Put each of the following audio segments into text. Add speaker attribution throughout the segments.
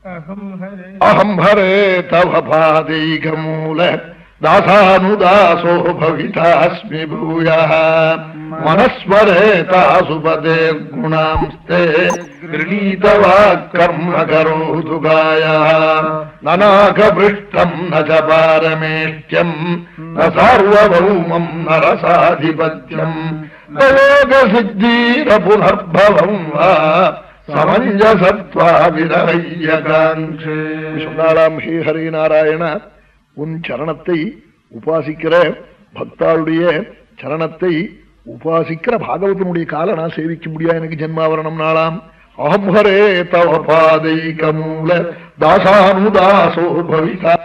Speaker 1: அஹம் ஹரே தவ பாதைகமூல தாசானுதாசோ பவிதாஸ்மி பூயः மனஸ்வரேதாசுபதேர்குணாம்ஸ்தே கிருணீதவாக் கர்ம கரோது காயः நநாகபிருஷ்டம் ந ச பாரமேஷ்ட்யம் ந சார்வபௌமம் நரசாதிபத்யம் யோக சித்தீர புனர்பவம் வா சமஞ்சசத்வா விரஹ்யகாங்ஷே. சொன்னாலாம், ஹே ஹரே நாராயண, உன் சரணத்தை உபாசிக்கிற பக்தாளுடைய சரணத்தை உபாசிக்கிற பாகவதனுடைய கால நான் சேவிக்க முடியாது, எனக்கு ஜென்மாவரணம் நாளாம். அஹம் ஹரே தவ பாதைகமூல தாசானுதாசோ பவிதா.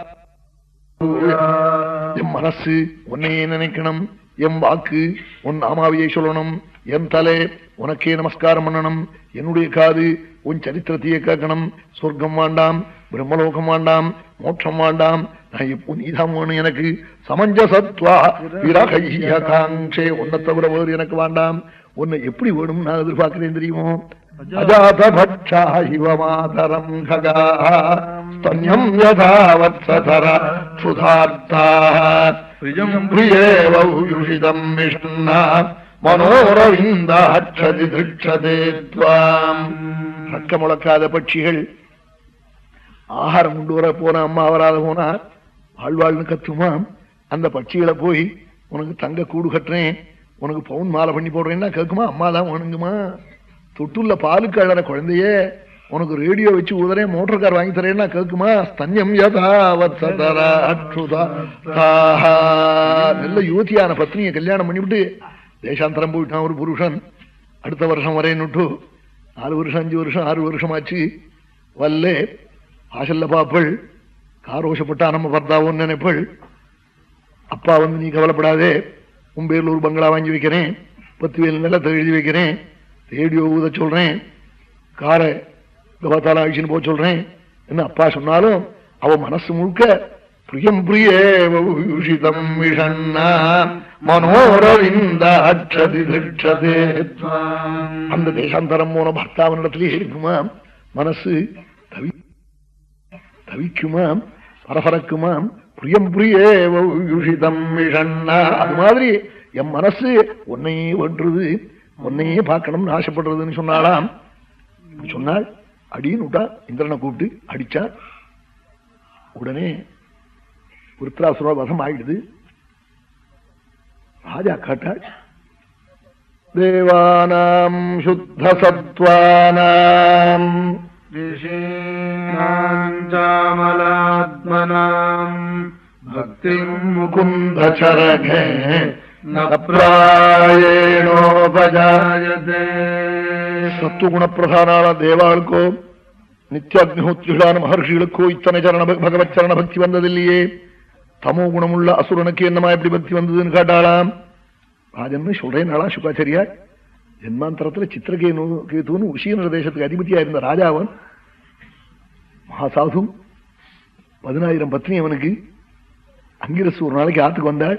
Speaker 1: என் மனசு உன்னையே நினைக்கணும், என் வாக்கு உன் நாமாவையை சொல்லணும், என் தலை உனக்கே நமஸ்காரம் பண்ணணும், என்னுடைய காது உன் சரித்திரத்தையே கேட்கணும். சொர்க்கம் வேண்டாம், பிரம்மலோகம் வேண்டாம், மோட்சம் வேண்டாம், நான் எப்போ நீதான் வேணும் எனக்கு. சமஞ்சசத்வா விரஹ்யகாங்ஷே, உன்னை தவிர வேறு எனக்கு வேண்டாம். உன்னை எப்படி வேணும் நான் எதிர்பார்க்கிறேன் தெரியுமோ. அஜாத பட்சா இவ மாதரம் ககாஹ ஸ்தன்யம் யதா வத்சதர சுதார்த்தாஹ பிரியேவ யுஷிதம் மிஷன்னா மனோரவிந்தாட்சதி திருட்சதே த்வாம். ரக்க முழக்காத பட்சிகள் ஆகாரம் கொண்டு வர போன அம்மா வராத போனா ஆழ்வாள்னு கத்துமாம். அந்த பட்சிகளை போய் உனக்கு தங்க கூடு கட்டுறேன், உனக்கு பவுன் மாலை பண்ணி போடுறேன்னா கேட்குமா? அம்மா தான் வேணுங்குமா? தொட்டுள்ள பாலுக்கு அழற குழந்தைய உனக்கு ரேடியோ வச்சு ஊதறேன், மோட்டர் கார் வாங்கி தரேன்னா கேட்குமா? ஸ்தன்யம் நல்ல யுவதியான பத்னியை கல்யாணம் பண்ணிவிட்டு தேசாந்தரம் போயிட்டான் ஒரு புருஷன். அடுத்த வருஷம் வரேன்னுட்டு 4 வருஷம் 5 வருஷம் 6 வருஷம் ஆச்சு. வல்லே வாசல்ல பாப்பள், காரோஷப்பட்டா நம்ம பர்த்தாவோன்னு நினைப்பள். அப்பா வந்து நீ கவலைப்படாதே, உன் பேர்ல ஒரு பங்களா வாங்கி வைக்கிறேன், 10 வேல் நிலத்தை எழுதி வைக்கிறேன், ரேடியோ ஊத சொல்றேன், காரை கபாத்தால அழிச்சுன்னு போக சொல்றேன் என்ன அப்பா சொன்னாலும் அவ மனசு முழுக்க பிரியம் பிரியேஷிதம் விஷண்ணா மனோரவிந்தாட்சதி திருட்சதே. அந்த தேசாந்தரம் போன பர்த்தாவனிடத்திலே இருக்குமா மனசு தவிக்குமாம், பரபரக்குமாம். பிரியம் பிரியேஷிதம் விஷண்ணா, அது மாதிரி என் மனசு உன்னையே வென்றது, உன்னையே பார்க்கணும்னு ஆசைப்படுறதுன்னு சொன்னாலாம். சொன்னாள், அடின்னு விட்டா இந்திரனை கூப்பிட்டு அடிச்சா. உடனே விருத்ராசுர வசம் ஆயிடுது. ராஜா காட்டாள், தேவானாம் சுத்த சத்வானாம் ரிஷீனாஞ்சாமலாத்மனாம் பக்திம் முகுந்த சரகே நப்ராயேணோபஜாயதே. சத்துவகுணப்பிரதானான தேவாளுக்கோ நித்தியாக்னிஹோத்ரிகளான மகர்ஷிகளுக்கோ இத்தனை பகவத் சரண பக்தி வந்ததில்லையே. தமோ குணமுள்ள அசுரனுக்கு என்னமா எப்படி பக்தி வந்ததுன்னு கேட்டாளாம். ராஜன் சொல்றேன்னாளா சுகாச்சாரியா. ஜென்மாந்தரத்துல சித்திரகேதுன்னு உஷீன தேசத்துக்கு அதிபதியா இருந்த ராஜாவன் மகாசாது, 10,000 பத்னி அவனுக்கு. அங்கிரசு ஒரு நாளைக்கு ஆத்துக்கு வந்தாள்,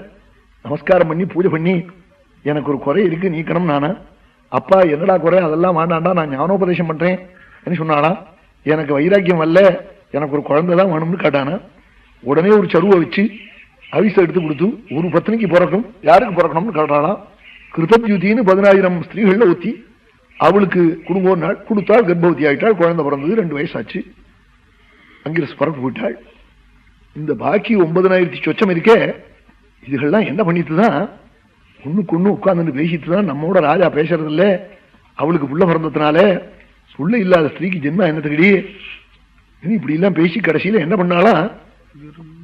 Speaker 1: நமஸ்காரம் பண்ணி பூஜை பண்ணி, எனக்கு ஒரு குறை இருக்கு நீக்கணும் நானா. அப்பா என்னடா குறை? அதெல்லாம் வேண்டாண்டா, நான் ஞானோபதேசம் பண்றேன் என்று சொன்னானா. எனக்கு வைராக்கியம் வரல, எனக்கு ஒரு குழந்தை தான் வேணும்னு கேட்டானா. உடனே ஒரு சருவை வச்சு அவிசை எடுத்து கொடுத்து ஒரு பத்னிக்கு பிறக்கும், யாருக்கு பிறக்கணும்னு கேட்டானா. கிருதத்யுத்தின்னு 10,000 ஸ்திரீகள்ல ஊத்தி அவளுக்கு குடும்பம் நாள் கொடுத்தாள். கர்ப்பவதி ஆயிட்டாள், குழந்தை பிறந்தது, 2 வயசாச்சு. அங்கிரஸ் பறந்து போயிட்டாள். இந்த பாக்கி 9,000 சொச்சம் இருக்கே, இதுகள்லாம் என்ன பண்ணிட்டுதான் ஒண்ணுக்கு ஒண்ணு உட்கார்ந்து பேசிட்டுதான் நம்மோட ராஜா பேசுறது இல்ல. அவளுக்கு புள்ள பிறந்ததுனால புள்ள இல்லாத ஸ்திரீக்கு ஜென்மா என்னத்துக்கடி இப்படி எல்லாம் பேசி கடைசியில என்ன பண்ணாலாம்.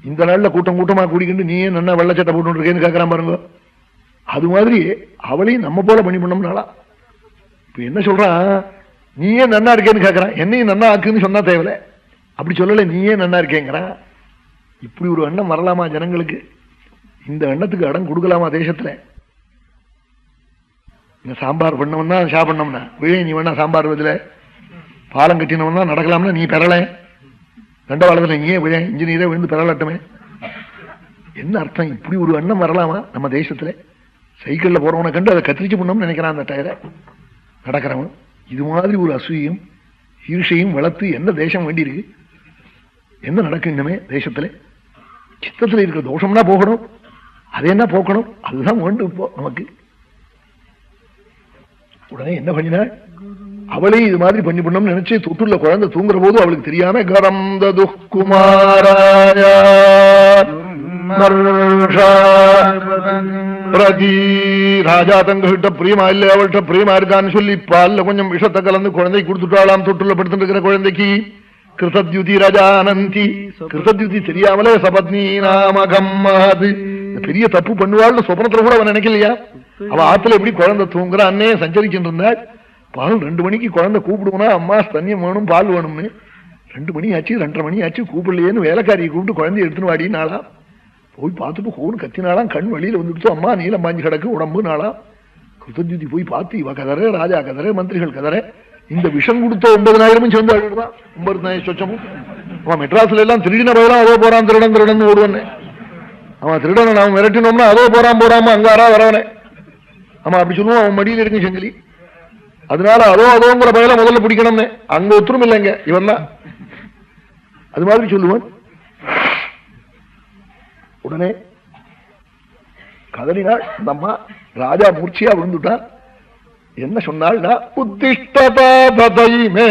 Speaker 1: இந்த நாள்ல கூட்டம் கூட்டமா கூடிக்கிட்டு நீயே நன்னா வெள்ளச்சட்டை போட்டு இருக்கேன்னு கேட்கறான் பாருங்க. அது மாதிரி அவளையும் நம்ம போல பண்ணி பண்ணோம்னாலா. இப்ப என்ன சொல்றான், நீயே நன்னா இருக்கேன்னு கேட்கறான், என்னையும் நன்னா ஆக்குன்னு சொன்னா தேவையில்ல. அப்படி சொல்லல, நீயே நன்னா இருக்கேங்கிறான். இப்படி ஒரு எண்ணம் வரலாமா ஜனங்களுக்கு? இந்த எண்ணத்துக்கு இடம் கொடுக்கலாமா தேசத்துல? சாம்பார் பண்ணவன்னா சாப்பிடணும்னா விழே, நீ வேணா சாம்பார் பதில பாலம் கட்டினவன்னா நடக்கலாம்னா நீ பெறல, 2 நீயே விழ இன்ஜினியரே விழுந்து பெறலட்டுமே. என்ன அர்த்தம்? இப்படி ஒரு எண்ணம் வரலாமா நம்ம தேசத்துல? சைக்கிள்ல போறவனை கண்டு அதை கத்திரிச்சு பண்ணோம்னு நினைக்கிறான் அந்த டயரை நடக்கிறவன். இது மாதிரி ஒரு அசூயம் ஈர்ஷையும் வளர்த்து என்ன தேசம் வேண்டியிருக்கு? என்ன நடக்கும் இன்னமே தேசத்துல? சித்தத்துல இருக்கிற தோஷம்னா போகணும், அது என்ன போக்கணும், அதுதான் வேண்டும் இப்போ நமக்கு. உடனே என்ன பண்ணினா, அவளே இது மாதிரி பண்ணி பண்ணணும்னு நினைச்சு தொட்டுள்ள குழந்தை தூங்குற போது அவளுக்கு தெரியாம கரந்த துக்குமாராய ராஜா தங்கிட்ட பிரியமா இல்ல, அவள்கிட்ட பிரியமா இருக்கான்னு சொல்லி பால்ல கொஞ்சம் விஷத்தை கலந்து குழந்தை கொடுத்துட்டாளாம். தொட்டுள்ள படுத்துட்டு இருக்கிற குழந்தைக்கு கிருதத்யுதி ரஜானந்தி, கிருதத்யுதி தெரியாமலே சபத்னி நாமகம் மகது, பெரிய தப்பு பண்ணுவாள்னு சொப்னத்துல கூட அவன் நினைக்கலையா. அவ ஆத்துல எப்படி குழந்தை தூங்குற அன்னே சஞ்சரிச்சுட்டு இருந்தாள். பால் 2 மணிக்கு குழந்தை கூப்பிடுவோனா, அம்மா ஸ்தன்யம் வேணும் பால் வேணும்னு. 2 மணி ஆச்சு, 2:30 மணி ஆச்சு, கூப்பிடலையேன்னு வேலைக்காரியை கூப்பிட்டு குழந்தைய எடுத்துன்னு வாடினாளா. போய் பார்த்துட்டு ஹோன்னு கத்தினாலாம். கண் வெளியில வந்துடுச்சு, அம்மா நீளம் பாஞ்சு கிடக்கு உடம்பு நாளா. கிருதத்யுதி போய் பார்த்து இவ கதற, ராஜா கதற, மந்திரிகள் கதற. இந்த விஷம் கொடுத்த 9,000 சேர்ந்து அழுதான். 9,000 சொச்சமும். அவன் மெட்ராஸ்ல எல்லாம் திருடின போயெல்லாம் அதோ போறான், திருடன் திருடன் ஓடுவனே. அவன் திருடனை நாம் மிரட்டினோம்னா அதோ போறான் போறாம அங்காரா வரவனே. ஆமா அப்படி சொல்லுவான். அவன் மடியில் இருக்கும் செங்கிலி. அதனால அதோங்கிற பயல முதல்ல பிடிக்கணும்னு. அங்க ஒத்துரும் இல்லைங்க இவன் தான். அது மாதிரி சொல்லுவான். உடனே கதறினாள் அந்த அம்மா. ராஜா மூர்ச்சியா விழுந்துட்டான். என்ன சொன்னாள்னா, உத்திஷ்டபாததைமே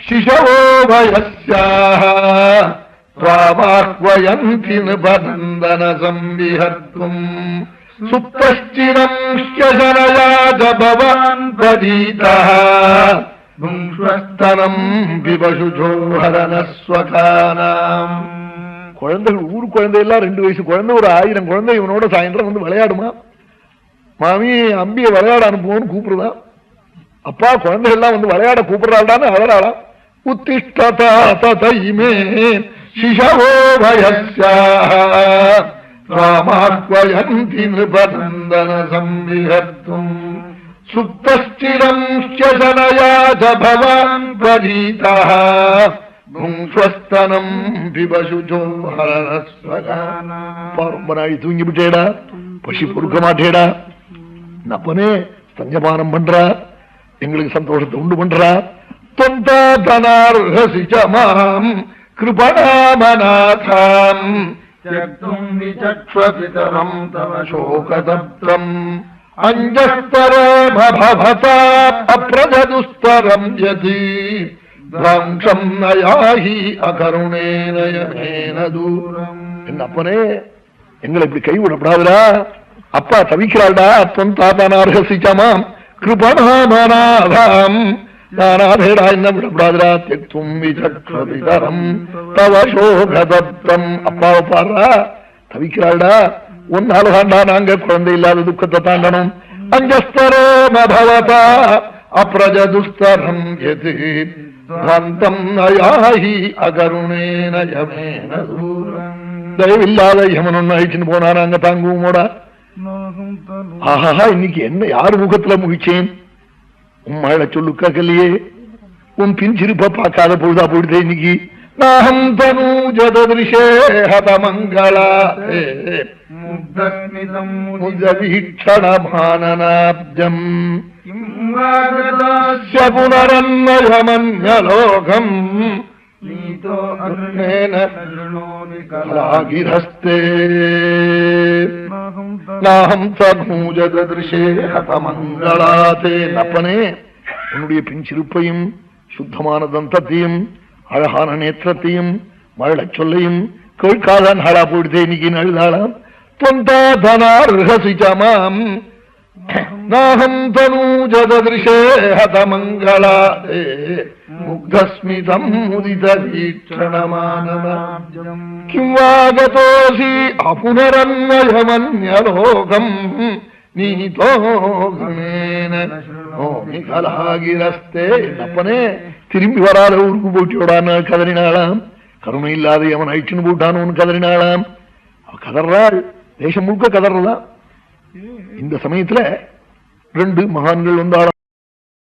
Speaker 1: சிசவோ வயஸ்யாஹ்வயந்தி நிபந்தன சம்பிஹர்த்தும் சுப்தஸ்சிரம் ஷ்யசனயாஜ பவான் பதீதஹ புங்ஷ்வஸ்தனம் விபசுஜோ ஹரணஸ்வகானாம். குழந்தைகள், ஊர் குழந்தையெல்லாம் 2 வயசு குழந்தை, ஒரு 1000 குழந்தை இவனோட சாயந்தரம் வந்து விளையாடுமா. மாமி அம்பிய விளையாட அனுப்புவோன்னு கூப்பிடுதான். அப்பா குழந்தைகள்லாம் வந்து விளையாட கூப்பிடுறாள்டான்னு அழறாளாம். உத்திஷ்டதாததைமே சிசவோ வயஸ்யாஹ்வயந்தி நிபந்தன சம்பிஹர்த்தும் சுப்தஸ்சிரம் ஷ்யசனயாஜ பவான் பரீதஹ புங்ஷ்வஸ்தனம் விபசுஜோ ஹரணஸ்வகானாம். ரொம்ப நாளி தூங்கி விட்டேடா, பசி பொறுக்க மாட்டேடா, அப்பனே ஸ்தஞ்சபானம் பண்றா, எங்களுக்கு சந்தோஷத்தை உண்டு பண்றா. தொந்தாதனார்ஹசிச்சமாம் கிருபணாமநாதாம் த்யக்தும் விசக்ஷ்வபிதரம் தவ சோகதப்தம் அஞ்சஸ்தரம் பவதா அப்ரஜதுஸ்தரம் யதி த்வம்சம் நயாஹி அகருணேன யமேன தூரம். என்ன அப்பனே எங்களை இப்படி கைவிடப்படாதுடா, அப்பா தவிக்கிறாள்டா. தொந்தாதனார்ஹசிச்சமாம் கிருபணாமநாதாம், நானாதேடா என்ன விடப்படாதுடா. த்யக்தும் விசக்ஷ்வபிதரம் தவ சோகதப்தம். அப்பாவை பாடுறா, தவிக்கிறாள்டா. ஒன்னால தாண்டா நாங்க குழந்தை இல்லாத துக்கத்தை தாண்டணும். அஞ்சஸ்தரம் பவதா அப்ரஜதுஸ்தரம் யதி த்வம்சம் நயாஹி அகருணேன யமேன தூரம். தயவில்லாத யமனொன்னு அழிச்சுன்னு போனா நாங்க தாங்குவோமோடா. ஆஹா இன்னைக்கு என்ன யாரு முகத்துல முகிச்சேன்? உம்மாள சொல்லு கேட்கலையே. உன் பின் சிரிப்ப பார்க்காத பொழுதா போயிடுதே இன்னைக்கு. நாஹம் தனூஜதத்ரிஷே ஹதமங்களா முக்தஸ்மிதம் புனரன்மயமன்யலோகம் நீதோ அருணேன கலாகிரஸ்தே நாஹம் தனூஜதத்ரிஷே ஹதமங்களாதே. அப்பனே உன்னுடைய பின்சிருப்பையும் சுத்தமான தந்தத்தையும் அழகான நேத்திரத்தையும் மழச் சொல்லையும் கேட்காத நாளா போயிடுதே இன்னைக்கு நழுதாளாம். தொந்தாதனார்ஹசிச்சமாம் நாஹம் தனூஜதத்ரிஷே ஹதமங்களாதே முக்தஸ்மிதம் முதித வீக்ஷணமானமாப்ஜம் கிம் வாகதோசி அபுனரன்மயமன்யலோகம் நீதோ கணேன நோமி கலாகிரஸ்தே. அப்பனே திரும்பி வராத ஊருக்கு போட்டியோடான்னு கதறினாளாம். கருணை இல்லாத அவன் அழிச்சுன்னு போட்டான்னு கதறினாளாம். அவ கதறாள், தேசம் முழுக்க கதறலாம். இந்த சமயத்துல 2 மகான்கள் வந்தாளாம்.